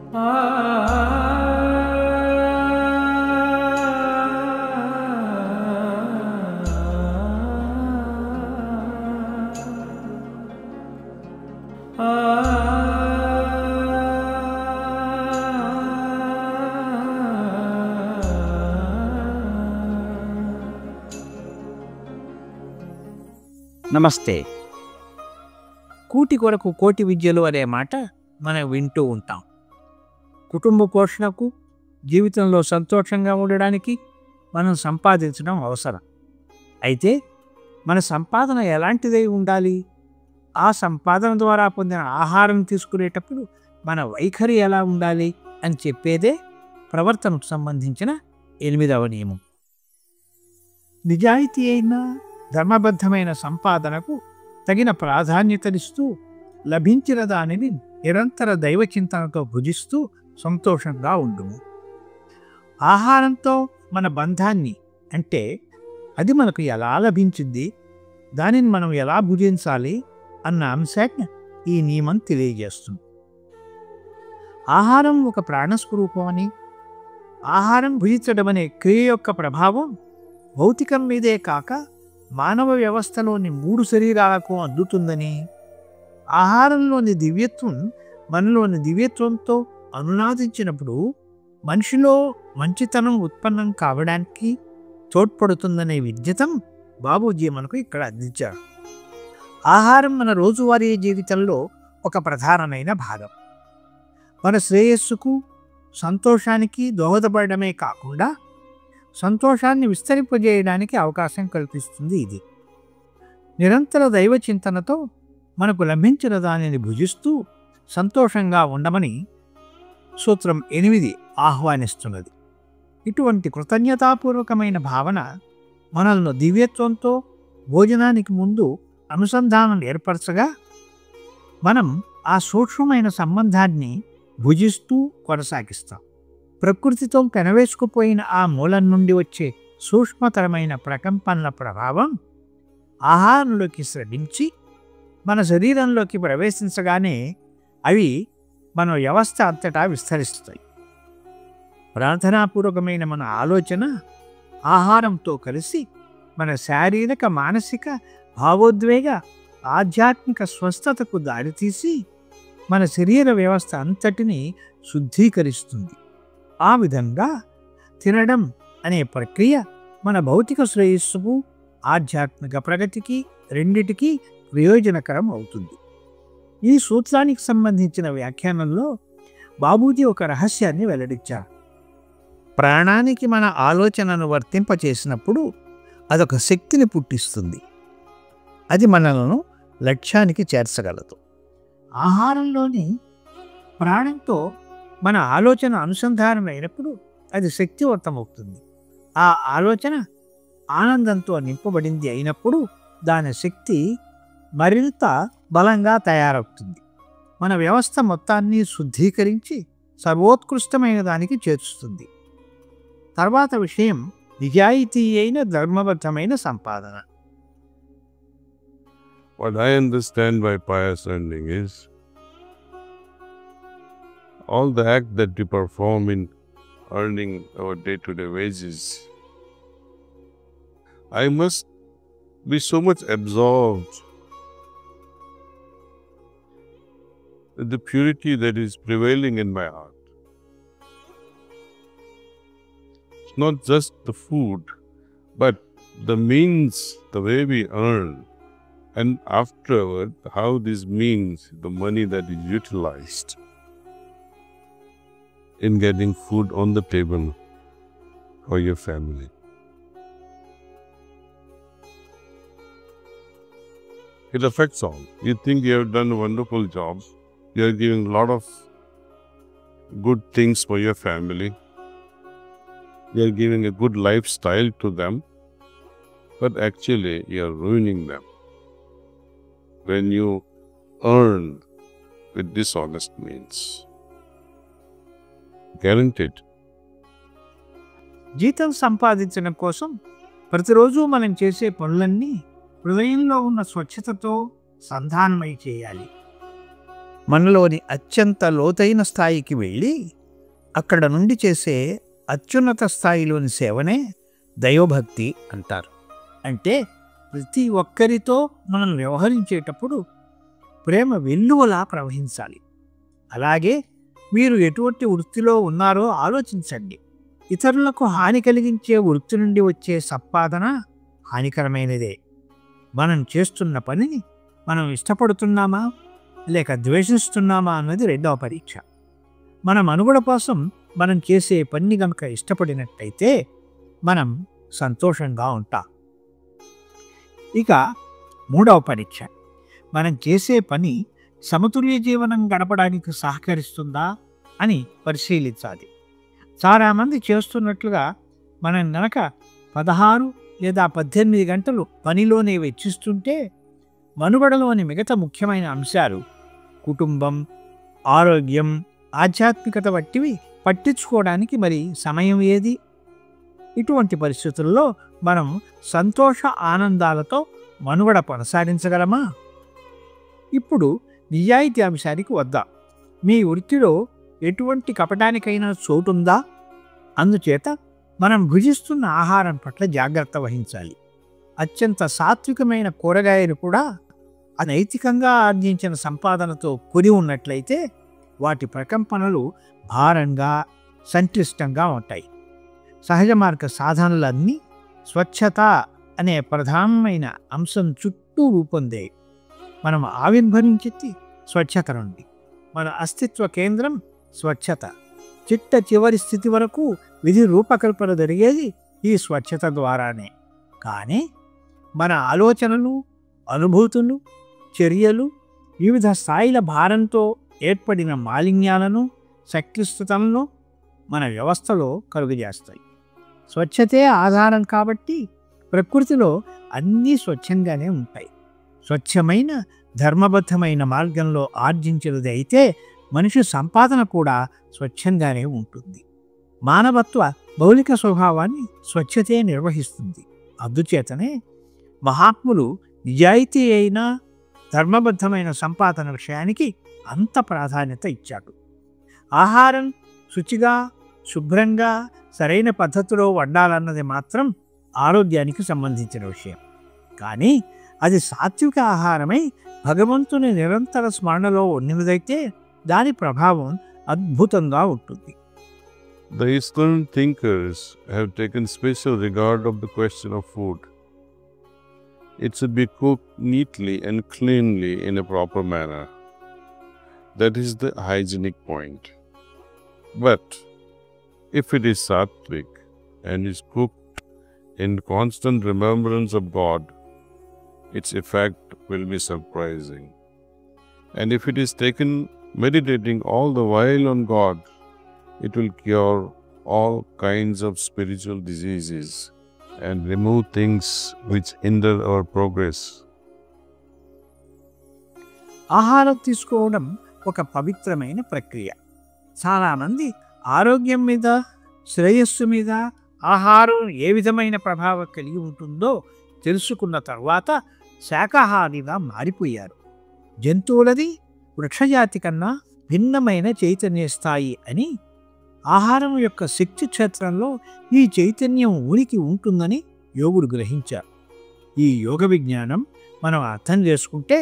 నమస్తే. కూటి కొరకు కోటి విద్యలు అనే మాట మనం వింటూ ఉంటాం. కుటుంబ పోషణకు, జీవితంలో సంతోషంగా ఉండడానికి మనం సంపాదించడం అవసరం. అయితే మన సంపాదన ఎలాంటిదై ఉండాలి? ఆ సంపాదన ద్వారా పొందిన ఆహారం తీసుకునేటప్పుడు మన వైఖరి ఎలా ఉండాలి అని చెప్పేదే ప్రవర్తనకు సంబంధించిన 8వ నియమం. నిజాయితీ అయిన ధర్మబద్ధమైన సంపాదనకు తగిన ప్రాధాన్యతనిస్తూ లభించిన దానిని నిరంతర దైవచింతనతో భుజిస్తూ సంతోషంగా ఉండుము. ఆహారంతో మన బంధాన్ని, అంటే అది మనకు ఎలా లభించింది, దానిని మనం ఎలా భుజించాలి అన్న అంశాన్ని ఈ నియమం తెలియజేస్తుంది. ఆహారం ఒక ప్రాణస్వరూపం అని, ఆహారం భుజించడం అనే క్రియ యొక్క ప్రభావం భౌతికం మీదే కాక మానవ వ్యవస్థలోని 3 శరీరాలకు అందుతుందని, ఆహారంలోని దివ్యత్వం మనలోని దివ్యత్వంతో అనునాదించినప్పుడు మనిషిలో మంచితనం ఉత్పన్నం కావడానికి తోడ్పడుతుందనే విజ్ఞతం బాబూజీ మనకు ఇక్కడ అందించారు. ఆహారం మన రోజువారీ జీవితంలో ఒక ప్రధానమైన భాగం. మన శ్రేయస్సుకు, సంతోషానికి దోహదపడమే కాకుండా సంతోషాన్ని విస్తరింపజేయడానికి అవకాశం కల్పిస్తుంది ఇది. నిరంతర దైవ చింతనతో మనకు లభించిన దానిని భుజిస్తూ సంతోషంగా ఉండమని సూత్రం 8 ఆహ్వానిస్తున్నది. ఇటువంటి కృతజ్ఞతాపూర్వకమైన భావన మనల్ని దివ్యత్వంతో భోజనానికి ముందు అనుసంధానం ఏర్పరచగా మనం ఆ సూక్ష్మమైన సంబంధాన్ని భుజిస్తూ కొనసాగిస్తాం. ప్రకృతితో పెనవేసుకుపోయిన ఆ మూలం నుండి వచ్చే సూక్ష్మతరమైన ప్రకంపనల ప్రభావం ఆహారంలోకి స్రవించి మన శరీరంలోకి ప్రవేశించగానే అవి మన వ్యవస్థ అంతటా విస్తరిస్తాయి. ప్రార్థనాపూర్వకమైన మన ఆలోచన ఆహారంతో కలిసి మన శారీరక, మానసిక, భావోద్వేగ, ఆధ్యాత్మిక స్వస్థతకు దారితీసి మన శరీర వ్యవస్థ అంతటిని శుద్ధీకరిస్తుంది. ఆ విధంగా తినడం అనే ప్రక్రియ మన భౌతిక శ్రేయస్సుకు, ఆధ్యాత్మిక ప్రగతికి రెండిటికీ ప్రయోజనకరం అవుతుంది. ఈ సూత్రానికి సంబంధించిన వ్యాఖ్యానంలో బాబూజీ ఒక రహస్యాన్ని వెల్లడించారు. ప్రాణానికి మన ఆలోచనను వర్తింపచేసినప్పుడు అదొక శక్తిని పుట్టిస్తుంది. అది మనలను లక్ష్యానికి చేర్చగలదు. ఆహారంలోని ప్రాణంతో మన ఆలోచన అనుసంధానం అయినప్పుడు అది శక్తివంతమవుతుంది. ఆ ఆలోచన ఆనందంతో నింపబడింది అయినప్పుడు దాని శక్తి మరింత బలంగా తయారవుతుంది. మన వ్యవస్థ మొత్తాన్ని శుద్ధీకరించి సర్వోత్కృష్టమైన దానికి చేర్చుతుంది. తర్వాత విషయం నిజాయితీ అయిన ధర్మబద్ధమైన సంపాదన. What I understand by pious earning is all the act that we perform in earning our day-to-day wages. I must be so much absorbed with the purity that is prevailing in my heart. It's not just the food, but the means, the way we earn, and afterward how this means, the money that is utilized in getting food on the table for your family. It affects all. You think you have done a wonderful job, you are giving a lot of good things for your family, you are giving a good lifestyle to them, but actually you are ruining them when you earn with dishonest means. Guaranteed. జీతం సంపాదించడం కోసం ప్రతిరోజు మనం చేసే పనులన్నీ హృదయంలో ఉన్న స్వచ్ఛతతో సంధానమై చేయాలి. మనలోని అత్యంత లోతైన స్థాయికి వెళ్ళి అక్కడ నుండి చేసే అత్యున్నత స్థాయిలోని సేవనే దైవభక్తి అంటారు. అంటే ప్రతి ఒక్కరితో మనం వ్యవహరించేటప్పుడు ప్రేమ వెల్లువలా ప్రవహించాలి. అలాగే మీరు ఎటువంటి వృత్తిలో ఉన్నారో ఆలోచించండి. ఇతరులకు హాని కలిగించే వృత్తి నుండి వచ్చే సంపాదన హానికరమైనదే. మనం చేస్తున్న పనిని మనం ఇష్టపడుతున్నామా లేక ద్వేషిస్తున్నామా అన్నది రెండవ పరీక్ష. మన మనుగడ కోసం మనం చేసే పని గనుక ఇష్టపడినట్టయితే మనం సంతోషంగా ఉంటాం. ఇక మూడవ పరీక్ష, మనం చేసే పని సమతుల్య జీవనం గడపడానికి సహకరిస్తుందా అని పరిశీలించాలి. చాలామంది చేస్తున్నట్లుగా మనం గనక 16 లేదా 18 గంటలు పనిలోనే వెచ్చిస్తుంటే మనుగడలోని మిగతా ముఖ్యమైన అంశాలు కుటుంబం, ఆరోగ్యం, ఆధ్యాత్మికత వంటివి పట్టించుకోవడానికి మరి సమయం ఏది? ఇటువంటి పరిస్థితుల్లో మనం సంతోష ఆనందాలతో మనుగడ కొనసాగించగలమా? ఇప్పుడు నిజాయితీ అంశానికి వద్దాం. మీ వృత్తిలో ఎటువంటి కపటానికైనా చోటుందా? అందుచేత మనం భుజిస్తున్న ఆహారం పట్ల జాగ్రత్త వహించాలి. అత్యంత సాత్వికమైన కూరగాయలు కూడా అనైతికంగా ఆర్జించిన సంపాదనతో కొని ఉన్నట్లయితే వాటి ప్రకంపనలు భారంగా, సంక్లిష్టంగా ఉంటాయి. సహజ మార్గ సాధనలన్నీ స్వచ్ఛత అనే ప్రధానమైన అంశం చుట్టూ రూపొందాయి. మనం ఆవిర్భవించింది స్వచ్ఛత నుండి. మన అస్తిత్వ కేంద్రం స్వచ్ఛత. చిట్ట చివరి స్థితి వరకు విధి రూపకల్పన జరిగేది ఈ స్వచ్ఛత ద్వారానే. కానీ మన ఆలోచనలు, అనుభూతులు, చర్యలు వివిధ స్థాయిల భారంతో ఏర్పడిన మాలిన్యాలను, సంక్లిష్టతలను మన వ్యవస్థలో కలుగజేస్తాయి. స్వచ్ఛతే ఆధారం కాబట్టి ప్రకృతిలో అన్నీ స్వచ్ఛంగానే ఉంటాయి. స్వచ్ఛమైన ధర్మబద్ధమైన మార్గంలో ఆర్జించినది అయితే మనిషి సంపాదన కూడా స్వచ్ఛంగానే ఉంటుంది. మానవత్వ మౌలిక స్వభావాన్ని స్వచ్ఛతే నిర్వహిస్తుంది. అందుచేతనే మహాత్ములు నిజాయితీ అయిన ధర్మబద్ధమైన సంపాదన విషయానికి అంత ప్రాధాన్యత ఇచ్చాడు. ఆహారం శుచిగా, శుభ్రంగా, సరైన పద్ధతిలో వండాలన్నది మాత్రం ఆరోగ్యానికి సంబంధించిన విషయం. కానీ అది సాత్విక ఆహారమై భగవంతుని నిరంతర స్మరణలో ఉన్నదైతే దాని ప్రభావం అద్భుతంగా ఉంటుంది. The Eastern thinkers have taken special regard of the question of food. It should be cooked neatly and cleanly in a proper manner. That is the hygienic point. But if it is sattvic and is cooked in constant remembrance of God, its effect will be surprising. And if it is taken meditating all the while on God, it will cure all kinds of spiritual diseases and remove things which hinder our progress. ఆహారం తీసుకోవడం ఒక పవిత్రమైన ప్రక్రియ. చాలామంది ఆరోగ్యం మీద, శ్రేయస్సు మీద ఆహారం ఏ విధమైన ప్రభావం కలిగి ఉంటుందో తెలుసుకున్న తర్వాత శాకాహారిగా మారిపోయారు. జంతువులది వృక్షజాతి కన్నా భిన్నమైన చైతన్య స్థాయి అని, ఆహారం యొక్క శక్తి క్షేత్రంలో ఈ చైతన్యం ఉనికి ఉంటుందని యోగులు గ్రహించారు. ఈ యోగ విజ్ఞానం మనం అర్థం చేసుకుంటే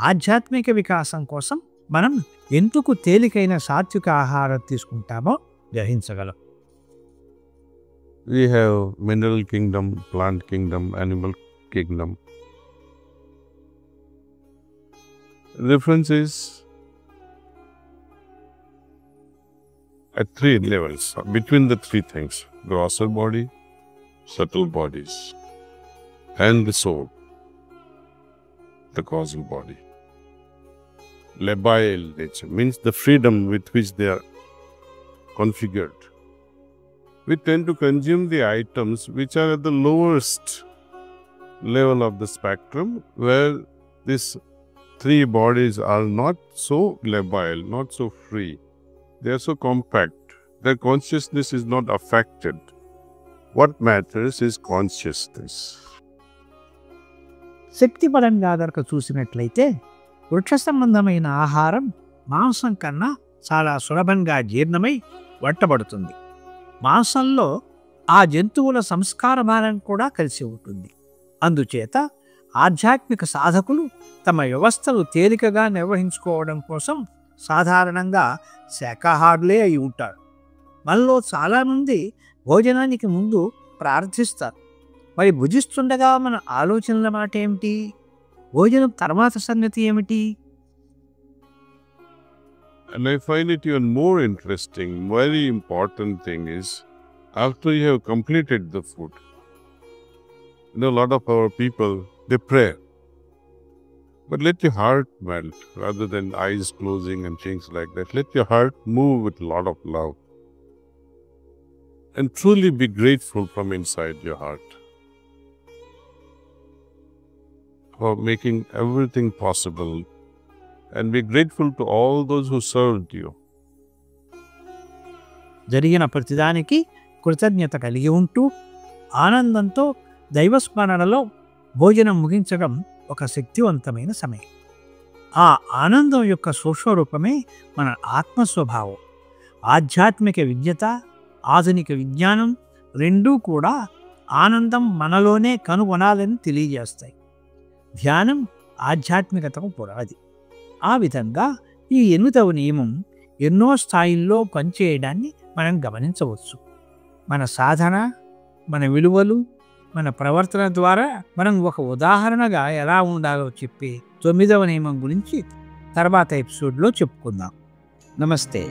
ఆధ్యాత్మిక వికాసం కోసం మనం ఎందుకు తేలికైన సాత్విక ఆహారం తీసుకుంటామో గ్రహించగలం. We have mineral kingdom, plant kingdom, animal kingdom. Difference is at three levels between the three things: grosser body, subtle bodies, and the soul, the causal body. Labile nature means the freedom with which they are configured. We tend to consume the items which are at the lowest level of the spectrum, where these three bodies are not so labile, not so free. They are so compact. Their consciousness is not affected. What matters is consciousness. శక్తిపరంగా గనక చూసినట్లయితే వృక్ష సంబంధమైన ఆహారం మాంసం కన్నా చాలా సులభంగా జీర్ణమై వంటబడుతుంది. మాంసంలో ఆ జంతువుల సంస్కార భారం కూడా కలిసి ఉంటుంది. అందుచేత ఆధ్యాత్మిక సాధకులు తమ వ్యవస్థలు తేలికగా నిర్వహించుకోవడం కోసం సాధారణంగా శాకాహారులే అయి ఉంటారు. మనలో చాలామంది భోజనానికి ముందు ప్రార్థిస్తారు. మరి భుజిస్తుండగా మన ఆలోచనల మాట ఏమిటి? భోజనం తర్వాత సంగతి ఏమిటి? And I find it even more interesting, very important thing is, after you have completed the food, a lot of our people, they pray. But let your heart melt rather than eyes closing and things like that. Let your heart move with a lot of love. And truly be grateful from inside your heart for making everything possible. And be grateful to all those who served you. జరిగిన ప్రతిదానికి కృతజ్ఞత కలిగి ఉంటూ ఆనందంతో దైవస్మరణలో భోజనం ముగించడం ఒక శక్తివంతమైన సమయం. ఆ ఆనందం యొక్క సూక్ష్మరూపమే మన ఆత్మస్వభావం. ఆధ్యాత్మిక విజ్ఞత, ఆధునిక విజ్ఞానం రెండూ కూడా ఆనందం మనలోనే కనుగొనాలని తెలియజేస్తాయి. ధ్యానం ఆధ్యాత్మికతకు పునాది. ఆ విధంగా ఈ 8వ నియమం ఎన్నో స్థాయిల్లో పనిచేయడాన్ని మనం గమనించవచ్చు. మన సాధన, మన విలువలు, మన ప్రవర్తన ద్వారా మనం ఒక ఉదాహరణగా ఎలా ఉండాలో చెప్పే 9వ నియమం గురించి తర్వాత ఎపిసోడ్లో చెప్పుకుందాం. నమస్తే.